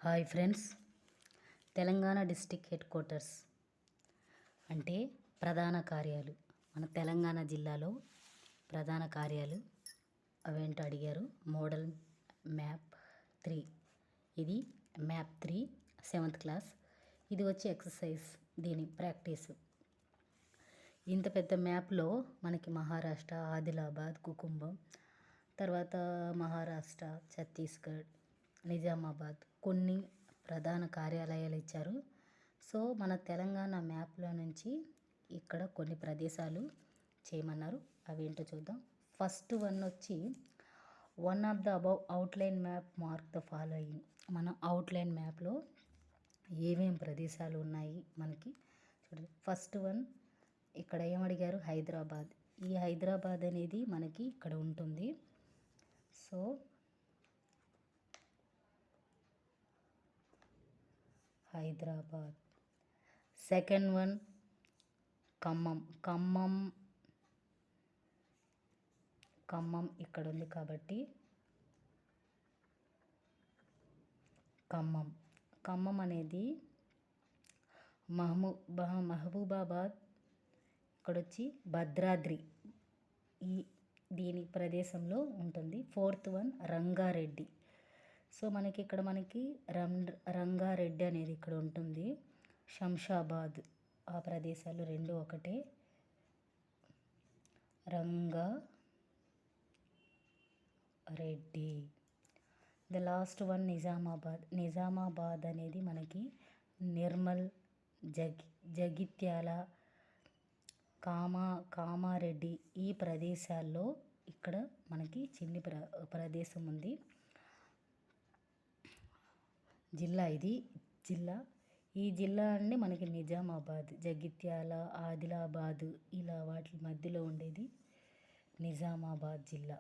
Hi friends, Telangana district head quarters అంటే ప్రధాన కార్యాలు. మన తెలంగాణ జిల్లాలో ప్రధాన కార్యాలు అవేంటో అడిగారు. మోడల్ మ్యాప్ 3, ఇది మ్యాప్ 3 7th క్లాస్. ఇది వచ్చి ఎక్సర్సైజ్, దీని ప్రాక్టీస్. ఇంత పెద్ద మ్యాప్లో మనకి మహారాష్ట్ర, ఆదిలాబాద్, కుకుంభం, తర్వాత మహారాష్ట్ర, ఛత్తీస్గఢ్, నిజామాబాద్ కొన్ని ప్రధాన కార్యాలయాలు ఇచ్చారు. సో మన తెలంగాణ మ్యాప్లో నుంచి ఇక్కడ కొన్ని ప్రదేశాలు చేయమన్నారు. అవి ఏంటో చూద్దాం. ఫస్ట్ వన్ వచ్చి one of the above outline map mark the following. మన అవుట్లైన్ మ్యాప్లో ఏమేం ప్రదేశాలు ఉన్నాయి మనకి చూడండి. ఫస్ట్ వన్ ఇక్కడ ఏమడిగారు? హైదరాబాద్. ఈ హైదరాబాద్ అనేది మనకి ఇక్కడ ఉంటుంది. So Hyderabad. Second one Khammam ఇక్కడ ఉంది కాబట్టి ఖమ్మం అనేది మహబూబాబాద్, ఇక్కడ వచ్చి భద్రాద్రి దీని ప్రదేశంలో ఉంటుంది. Fourth one Rangareddy. సో మనకి రంగారెడ్డి అనేది ఇక్కడ ఉంటుంది. శంషాబాద్, ఆ ప్రదేశాలు రెండు ఒకటే. Rangareddy. The last one Nizamabad అనేది మనకి నిర్మల్, జగిత్యాల, కామారెడ్డి ఈ ప్రదేశాల్లో ఇక్కడ మనకి చిన్ని ప్రదేశం ఉంది. ఈ జిల్లా అంటే మనకి నిజామాబాద్, జగిత్యాల, ఆదిలాబాద్ ఇలా వాటి మధ్యలో ఉండేది నిజామాబాద్ జిల్లా.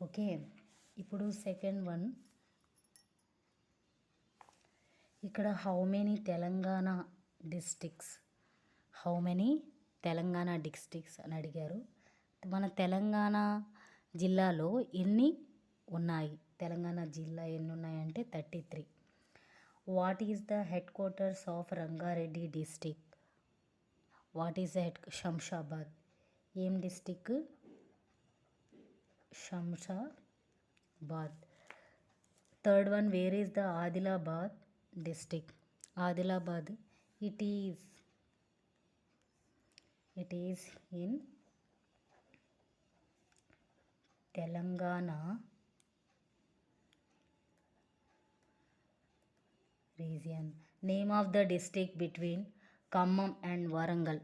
ఓకే, ఇప్పుడు సెకండ్ వన్ ఇక్కడ హౌ మెనీ తెలంగాణ డిస్ట్రిక్ట్స్ అని అడిగారు. మన తెలంగాణ జిల్లాలో ఎన్ని ఉన్నాయి? తెలంగాణ జిల్లా ఎన్ని ఉన్నాయంటే 33. What is the headquarters of Rangareddy district? What is the Shamshabad. ఏం district? Shamshabad. Third one where is the Adilabad district? Adilabad it is in Telangana region. Name of the district between Khammam and Warangal.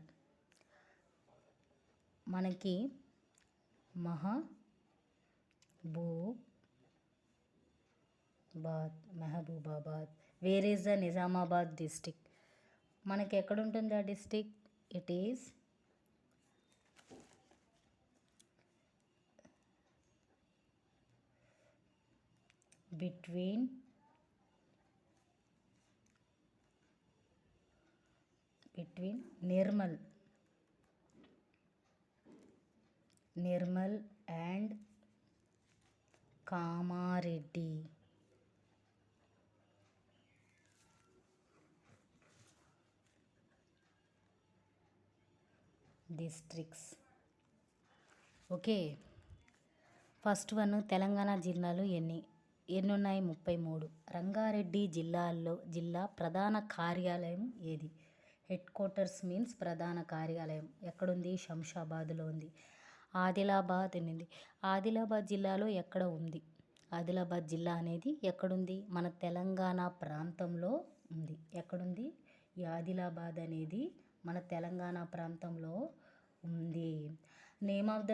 మనకి Mahabubabad. Where is the Nizamabad district? మనకి ఎక్కడ ఉంటుంది ఆ district? It is between Nirmal and Kamareddy districts. Okay, first one Telangana జిల్లాలో ఎన్ని ఉన్నాయి? 33. రంగారెడ్డి జిల్లా ప్రధాన కార్యాలయం ఏది? హెడ్ క్వార్టర్స్ మీన్స్ ప్రధాన కార్యాలయం ఎక్కడుంది? శంషాబాద్లో ఉంది. ఆదిలాబాద్ ఉంది. ఆదిలాబాద్ జిల్లాలో ఎక్కడ ఉంది? ఆదిలాబాద్ జిల్లా అనేది ఎక్కడుంది? మన తెలంగాణ ప్రాంతంలో ఉంది. ఎక్కడుంది? ఈ ఆదిలాబాద్ అనేది మన తెలంగాణ ప్రాంతంలో ఉంది. Name of the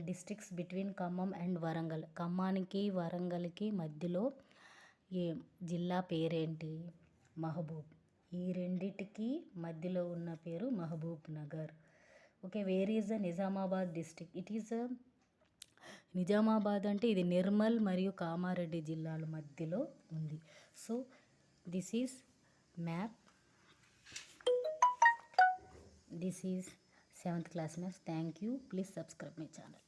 districts between Khammam and Warangal. ఖమ్మానికి వరంగల్కి మధ్యలో ఏ జిల్లా పేరేంటి? మహబూబ్. ఈ రెండిటికి మధ్యలో ఉన్న పేరు Mahabubnagar. Okay, where is the Nizamabad district? It is Nizamabad అంటే ఇది నిర్మల్ మరియు కామారెడ్డి జిల్లాల మధ్యలో ఉంది. So this is map. This is 7th class maths. Thank you. Please subscribe my channel.